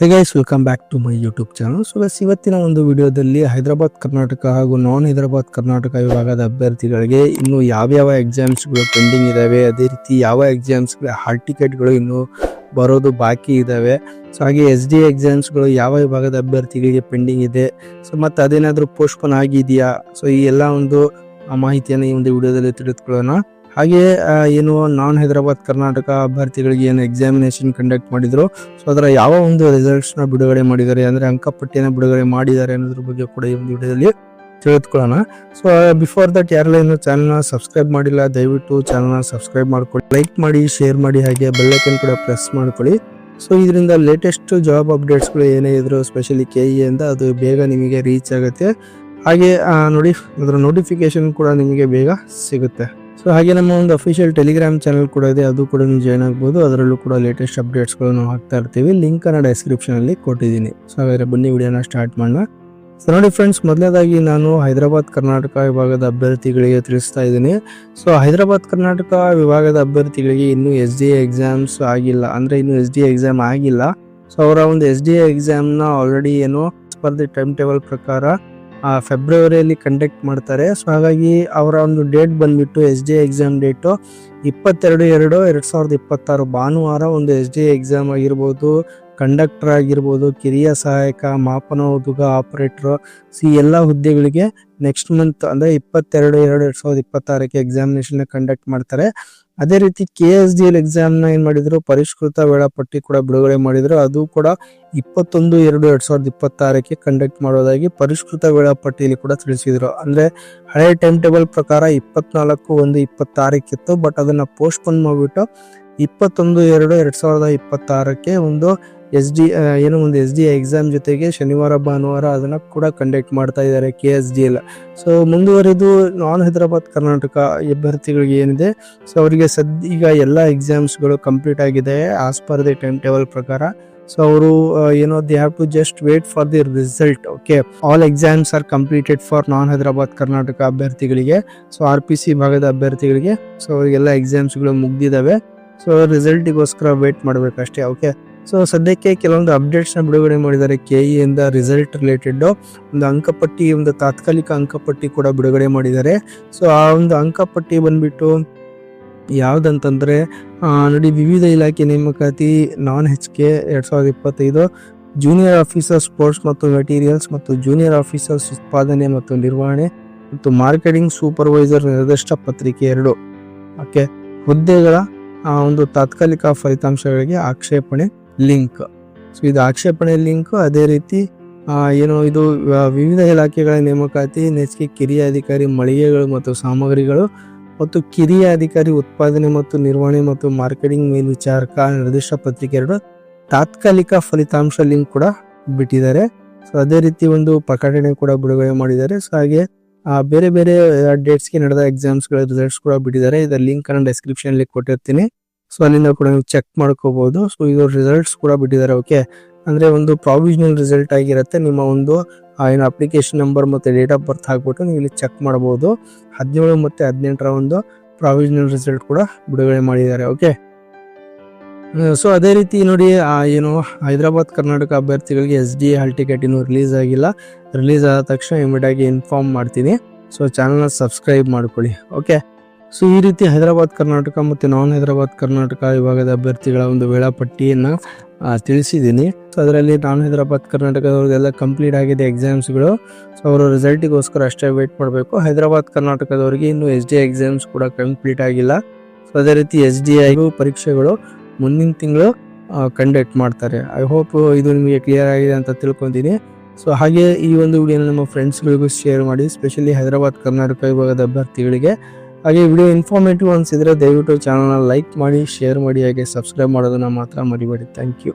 Hey guys, welcome back to my YouTube channel. So ಬಸ್ ಇವತ್ತಿನ ಒಂದು ವಿಡಿಯೋದಲ್ಲಿ ಹೈದರಾಬಾದ್ ಕರ್ನಾಟಕ ಹಾಗೂ ನಾನ್ ಹೈದರಾಬಾದ್ ಕರ್ನಾಟಕ ವಿಭಾಗದ ಅಭ್ಯರ್ಥಿಗಳಿಗೆ ಇನ್ನು ಯಾವ್ಯಾವ ಎಕ್ಸಾಮ್ಸ್ಗಳು ಪೆಂಡಿಂಗ್ ಇದಾವೆ, ಅದೇ ರೀತಿ ಯಾವ ಎಕ್ಸಾಮ್ಸ್ಗಳ ಹಾಲ್ ಟಿಕೆಟ್ಗಳು ಇನ್ನು ಬರೋದು ಬಾಕಿ ಇದಾವೆ, ಸೊ ಹಾಗೆ SD ಎಕ್ಸಾಮ್ಸ್ಗಳು ಯಾವ ವಿಭಾಗದ ಅಭ್ಯರ್ಥಿಗಳಿಗೆ ಪೆಂಡಿಂಗ್ ಇದೆ, ಸೊ ಮತ್ತೆ ಅದೇನಾದರೂ ಪೋಸ್ಟ್ಪೋನ್ ಆಗಿದೆಯಾ, ಸೊ ಈ ಎಲ್ಲ ಒಂದು ಮಾಹಿತಿಯನ್ನು ಈ ಒಂದು ವಿಡಿಯೋದಲ್ಲಿ ತಿಳಿದುಕೊಳ್ಳೋಣ. ಹಾಗೆ ಏನು ನಾನ್ ಹೈದರಾಬಾದ್ ಕರ್ನಾಟಕ ಅಭ್ಯರ್ಥಿಗಳಿಗೆ ಏನು ಎಕ್ಸಾಮಿನೇಷನ್ ಕಂಡಕ್ಟ್ ಮಾಡಿದ್ರು, ಸೊ ಅದರ ಯಾವ ಒಂದು ರಿಸಲ್ಟ್ಸ್ನ ಬಿಡುಗಡೆ ಮಾಡಿದ್ದಾರೆ, ಅಂದರೆ ಅಂಕಪಟ್ಟಿಯನ್ನು ಬಿಡುಗಡೆ ಮಾಡಿದ್ದಾರೆ ಅನ್ನೋದ್ರ ಬಗ್ಗೆ ಕೂಡ ಈ ಒಂದು ವಿಡಿಯೋದಲ್ಲಿ ತಿಳಿದುಕೊಳ್ಳೋಣ. ಸೊ ಬಿಫೋರ್ ದಟ್ ಯಾರೆಲ್ಲ ಇನ್ನು ಚಾನಲ್ನ ಸಬ್ಸ್ಕ್ರೈಬ್ ಮಾಡಿಲ್ಲ, ದಯವಿಟ್ಟು ಚಾನಲ್ನ ಸಬ್ಸ್ಕ್ರೈಬ್ ಮಾಡ್ಕೊಳ್ಳಿ, ಲೈಕ್ ಮಾಡಿ, ಶೇರ್ ಮಾಡಿ, ಹಾಗೆ ಬೆಲ್ ಐಕನ್ ಕೂಡ ಪ್ರೆಸ್ ಮಾಡ್ಕೊಳ್ಳಿ. ಸೊ ಇದರಿಂದ ಲೇಟೆಸ್ಟ್ ಜಾಬ್ ಅಪ್ಡೇಟ್ಸ್ಗಳು ಏನೇ ಇದ್ರು ಸ್ಪೆಷಲಿ KE ಅಂತ ಅದು ಬೇಗ ನಿಮಗೆ ರೀಚ್ ಆಗುತ್ತೆ. ಹಾಗೆ ನೋಡಿ, ಅದರ ನೋಟಿಫಿಕೇಶನ್ ಕೂಡ ನಿಮಗೆ ಬೇಗ ಸಿಗುತ್ತೆ. ಸೊ ಹಾಗೆ ನಮ್ಮ ಒಂದು ಅಫಿಷಿಯಲ್ ಟೆಲಿಗ್ರಾಮ್ ಚಾನಲ್ ಕೂಡ ಇದೆ, ಅದು ಕೂಡ ನೀವು ಜಾಯ್ನ್ ಆಗ್ಬೋದು. ಅದರಲ್ಲೂ ಕೂಡ ಲೇಟೆಸ್ಟ್ ಅಪ್ಡೇಟ್ಸ್ಗಳು ನಾವು ಹಾಕ್ತಾ ಇರ್ತೀವಿ. ಲಿಂಕ್ ಅನ್ನ ಡಿಸ್ಕ್ರಿಪ್ಷನ್ ಅಲ್ಲಿ ಕೊಟ್ಟಿದ್ದೀನಿ. ಸೊ ಹಾಗಾದ್ರೆ ಬನ್ನಿ ವಿಡಿಯೋನ ಸ್ಟಾರ್ಟ್ ಮಾಡೋಣ. ಸೊ ನೋಡಿ ಫ್ರೆಂಡ್ಸ್, ಮೊದಲನೇದಾಗಿ ನಾನು ಹೈದರಾಬಾದ್ ಕರ್ನಾಟಕ ವಿಭಾಗದ ಅಭ್ಯರ್ಥಿಗಳಿಗೆ ತಿಳಿಸ್ತಾ ಇದ್ದೀನಿ. ಸೊ ಹೈದರಾಬಾದ್ ಕರ್ನಾಟಕ ವಿಭಾಗದ ಅಭ್ಯರ್ಥಿಗಳಿಗೆ ಇನ್ನೂ SDA ಎಕ್ಸಾಮ್ಸ್ ಆಗಿಲ್ಲ, ಅಂದ್ರೆ ಇನ್ನು SDA ಎಕ್ಸಾಮ್ ಆಗಿಲ್ಲ. ಸೊ ಅವರ ಒಂದು SDA ಎಕ್ಸಾಮ್ನ ಆಲ್ರೆಡಿ ಏನು ಸ್ಪರ್ಧೆ ಟೈಮ್ ಟೇಬಲ್ ಪ್ರಕಾರ ಫೆಬ್ರವರಿಯಲ್ಲಿ ಕಂಡಕ್ಟ್ ಮಾಡ್ತಾರೆ. ಸೊ ಹಾಗಾಗಿ ಅವರ ಒಂದು ಡೇಟ್ ಬಂದ್ಬಿಟ್ಟು SDA ಎಕ್ಸಾಮ್ ಡೇಟು 22/2/2026 ಭಾನುವಾರ ಒಂದು SDA ಎಕ್ಸಾಮ್ ಆಗಿರ್ಬೋದು, ಕಂಡಕ್ಟರ್ ಆಗಿರ್ಬೋದು, ಕಿರಿಯ ಸಹಾಯಕ, ಮಾಪನ ಓದುಗ, ಆಪರೇಟರ್, ಈ ಎಲ್ಲ ಹುದ್ದೆಗಳಿಗೆ ನೆಕ್ಸ್ಟ್ ಮಂತ್ ಅಂದರೆ 22/2/2026 ಎಕ್ಸಾಮಿನೇಷನ್ ಕಂಡಕ್ಟ್ ಮಾಡ್ತಾರೆ. ಅದೇ ರೀತಿ KSDL ಎಕ್ಸಾಮ್ನ ಏನು ಮಾಡಿದ್ರು, ಪರಿಷ್ಕೃತ ವೇಳಾಪಟ್ಟಿ ಕೂಡ ಬಿಡುಗಡೆ ಮಾಡಿದ್ರು. ಅದು ಕೂಡ 21/2/2026 ಕಂಡಕ್ಟ್ ಮಾಡೋದಾಗಿ ಪರಿಷ್ಕೃತ ವೇಳಾಪಟ್ಟಿಯಲ್ಲಿ ಕೂಡ ತಿಳಿಸಿದ್ರು. ಅಂದ್ರೆ ಹಳೆಯ ಟೈಮ್ ಟೇಬಲ್ ಪ್ರಕಾರ 24/1/26 ಇತ್ತು, ಬಟ್ ಅದನ್ನ ಪೋಸ್ಟ್ಪೋನ್ ಮಾಡಿಬಿಟ್ಟು 21/2/2026 ಒಂದು SDA ಎಕ್ಸಾಮ್ ಜೊತೆಗೆ ಶನಿವಾರ ಭಾನುವಾರ ಅದನ್ನ ಕೂಡ ಕಂಡಕ್ಟ್ ಮಾಡ್ತಾ ಇದ್ದಾರೆ KSDL. ಸೊ ಮುಂದುವರೆದು ನಾನ್ ಹೈದರಾಬಾದ್ ಕರ್ನಾಟಕ ಅಭ್ಯರ್ಥಿಗಳಿಗೆ ಏನಿದೆ, ಸೊ ಅವರಿಗೆ ಈಗ ಎಲ್ಲ ಎಕ್ಸಾಮ್ಸ್ಗಳು ಕಂಪ್ಲೀಟ್ ಆಗಿದೆ as per the time table ಪ್ರಕಾರ. ಸೊ ಅವರು they have to just wait for the result. Okay, all exams are completed for non Hyderabad Karnataka ಅಭ್ಯರ್ಥಿಗಳಿಗೆ. ಸೊ RPC ಭಾಗದ ಅಭ್ಯರ್ಥಿಗಳಿಗೆ ಸೊ ಅವರಿಗೆಲ್ಲ ಎಕ್ಸಾಮ್ಸ್ಗಳು ಮುಗ್ದಿದ್ದಾವೆ. ಸೊ ರಿಸಲ್ಟಿಗೋಸ್ಕರ ವೇಟ್ ಮಾಡಬೇಕಷ್ಟೇ. ಓಕೆ, ಸೊ ಸದ್ಯಕ್ಕೆ ಕೆಲವೊಂದು ಅಪ್ಡೇಟ್ಸ್ನ ಬಿಡುಗಡೆ ಮಾಡಿದ್ದಾರೆ KE ಇಂದ ರಿಸಲ್ಟ್ ರಿಲೇಟೆಡ್. ಒಂದು ಅಂಕಪಟ್ಟಿ, ಒಂದು ತಾತ್ಕಾಲಿಕ ಅಂಕಪಟ್ಟಿ ಕೂಡ ಬಿಡುಗಡೆ ಮಾಡಿದ್ದಾರೆ. ಸೊ ಆ ಒಂದು ಅಂಕಪಟ್ಟಿ ಬಂದ್ಬಿಟ್ಟು ಯಾವ್ದಂತಂದ್ರೆ ನೋಡಿ, ವಿವಿಧ ಇಲಾಖೆ ನೇಮಕಾತಿ ನಾನ್ HK 2025, ಜೂನಿಯರ್ ಆಫೀಸರ್ ಸ್ಪೋರ್ಟ್ಸ್ ಮತ್ತು ಮೆಟೀರಿಯಲ್ಸ್ ಮತ್ತು ಜೂನಿಯರ್ ಆಫೀಸರ್ಸ್ ಉತ್ಪಾದನೆ ಮತ್ತು ನಿರ್ವಹಣೆ ಮತ್ತು ಮಾರ್ಕೆಟಿಂಗ್ ಸೂಪರ್ವೈಸರ್ ನಿರ್ದಿಷ್ಟ ಪತ್ರಿಕೆ 2 ಓಕೆ ಹುದ್ದೆಗಳ ಒಂದು ತಾತ್ಕಾಲಿಕ ಫಲಿತಾಂಶಗಳಿಗೆ ಆಕ್ಷೇಪಣೆ ಲಿಂಕ್. ಸೊ ಇದು ಆಕ್ಷೇಪಣೆ ಲಿಂಕ್. ಅದೇ ರೀತಿ ಇದು ವಿವಿಧ ಇಲಾಖೆಗಳ ನೇಮಕಾತಿ HK ಕಿರಿಯ ಅಧಿಕಾರಿ ಮಳಿಗೆಗಳು ಮತ್ತು ಸಾಮಗ್ರಿಗಳು ಮತ್ತು ಕಿರಿಯ ಅಧಿಕಾರಿ ಉತ್ಪಾದನೆ ಮತ್ತು ನಿರ್ವಹಣೆ ಮತ್ತು ಮಾರ್ಕೆಟಿಂಗ್ ಮೇಲ್ವಿಚಾರಕ ನಿರ್ದಿಷ್ಟ ಪತ್ರಿಕೆ 2 ತಾತ್ಕಾಲಿಕ ಫಲಿತಾಂಶ ಲಿಂಕ್ ಕೂಡ ಬಿಟ್ಟಿದ್ದಾರೆ. ಸೊ ಅದೇ ರೀತಿ ಒಂದು ಪ್ರಕಟಣೆ ಕೂಡ ಬಿಡುಗಡೆ ಮಾಡಿದ್ದಾರೆ. ಸೊ ಹಾಗೆ ಬೇರೆ ಬೇರೆ ಡೇಟ್ಸ್ಗೆ ನಡೆದ ಎಕ್ಸಾಮ್ಸ್ಗಳ ರಿಸಲ್ಟ್ಸ್ ಕೂಡ ಬಿಟ್ಟಿದ್ದಾರೆ. ಇದರ ಲಿಂಕ್ ಅನ್ನು ಡಿಸ್ಕ್ರಿಪ್ಷನ್ ಅಲ್ಲಿ ಕೊಟ್ಟಿರ್ತೀನಿ. ಸೊ ಅಲ್ಲಿಂದ ಕೂಡ ನೀವು ಚೆಕ್ ಮಾಡ್ಕೋಬಹುದು. ಸೊ ಇದು ರಿಸಲ್ಟ್ಸ್ ಕೂಡ ಬಿಟ್ಟಿದ್ದಾರೆ. ಓಕೆ, ಅಂದ್ರೆ ಒಂದು ಪ್ರಾವಿಷನಲ್ ರಿಸಲ್ಟ್ ಆಗಿರುತ್ತೆ. ನಿಮ್ಮ ಒಂದು ಏನು ಅಪ್ಲಿಕೇಶನ್ ನಂಬರ್ ಮತ್ತೆ ಡೇಟ್ ಆಫ್ ಬರ್ತ್ ಹಾಕ್ಬಿಟ್ಟು ನೀವು ಇಲ್ಲಿ ಚೆಕ್ ಮಾಡಬಹುದು. 17 ಮತ್ತು 18ರ ಒಂದು ಪ್ರಾವಿಷನಲ್ ರಿಸಲ್ಟ್ ಕೂಡ ಬಿಡುಗಡೆ ಮಾಡಿದ್ದಾರೆ. ಓಕೆ, ಸೊ ಅದೇ ರೀತಿ ನೋಡಿ, ಹೈದರಾಬಾದ್ ಕರ್ನಾಟಕ ಅಭ್ಯರ್ಥಿಗಳಿಗೆ SDA ಹಾಲ್ ಟಿಕೆಟ್ ಇನ್ನೂ ರಿಲೀಸ್ ಆಗಿಲ್ಲ. ರಿಲೀಸ್ ಆದ ತಕ್ಷಣ ಇಮಿಡಿಯೇಟ್ ಆಗಿ ಇನ್ಫಾರ್ಮ್ ಮಾಡ್ತೀನಿ. ಸೊ ಚಾನಲ್ನ ಸಬ್ಸ್ಕ್ರೈಬ್ ಮಾಡ್ಕೊಳ್ಳಿ. ಓಕೆ, ಸೊ ಈ ರೀತಿ ಹೈದರಾಬಾದ್ ಕರ್ನಾಟಕ ಮತ್ತು ನಾನ್ ಹೈದರಾಬಾದ್ ಕರ್ನಾಟಕ ವಿಭಾಗದ ಅಭ್ಯರ್ಥಿಗಳ ಒಂದು ವೇಳಾಪಟ್ಟಿಯನ್ನು ತಿಳಿಸಿದ್ದೀನಿ. ಸೊ ಅದರಲ್ಲಿ ನಾನ್ ಹೈದರಾಬಾದ್ ಕರ್ನಾಟಕದವ್ರಿಗೆಲ್ಲ ಕಂಪ್ಲೀಟ್ ಆಗಿದೆ ಎಕ್ಸಾಮ್ಸ್ಗಳು. ಸೊ ಅವರು ರಿಸಲ್ಟಿಗೋಸ್ಕರ ಅಷ್ಟೇ ವೇಟ್ ಮಾಡಬೇಕು. ಹೈದರಾಬಾದ್ ಕರ್ನಾಟಕದವರಿಗೆ ಇನ್ನು SDA ಎಕ್ಸಾಮ್ಸ್ ಕೂಡ ಕಂಪ್ಲೀಟ್ ಆಗಿಲ್ಲ. ಸೊ ಅದೇ ರೀತಿ SDA ಪರೀಕ್ಷೆಗಳು ಮುಂದಿನ ತಿಂಗಳು ಕಂಡಕ್ಟ್ ಮಾಡ್ತಾರೆ. ಐ ಹೋಪ್ ಇದು ನಿಮಗೆ ಕ್ಲಿಯರ್ ಆಗಿದೆ ಅಂತ ತಿಳ್ಕೊತೀನಿ. ಸೊ ಹಾಗೆ ಈ ಒಂದು ವಿಡಿಯೋನ ನಮ್ಮ ಫ್ರೆಂಡ್ಸ್ಗಳಿಗೂ ಶೇರ್ ಮಾಡಿ, ಸ್ಪೆಷಲಿ ಹೈದರಾಬಾದ್ ಕರ್ನಾಟಕ ವಿಭಾಗದ ಅಭ್ಯರ್ಥಿಗಳಿಗೆ. ಹಾಗೆ ವಿಡಿಯೋ ಇನ್ಫಾರ್ಮೇಟಿವ್ ಅನಿಸಿದ್ರೆ ದಯವಿಟ್ಟು ಚಾನಲ್ನ ಲೈಕ್ ಮಾಡಿ, ಶೇರ್ ಮಾಡಿ, ಹಾಗೆ ಸಬ್ಸ್ಕ್ರೈಬ್ ಮಾಡೋದನ್ನ ಮಾತ್ರ ಮರಿಬೇಡಿ. Thank you.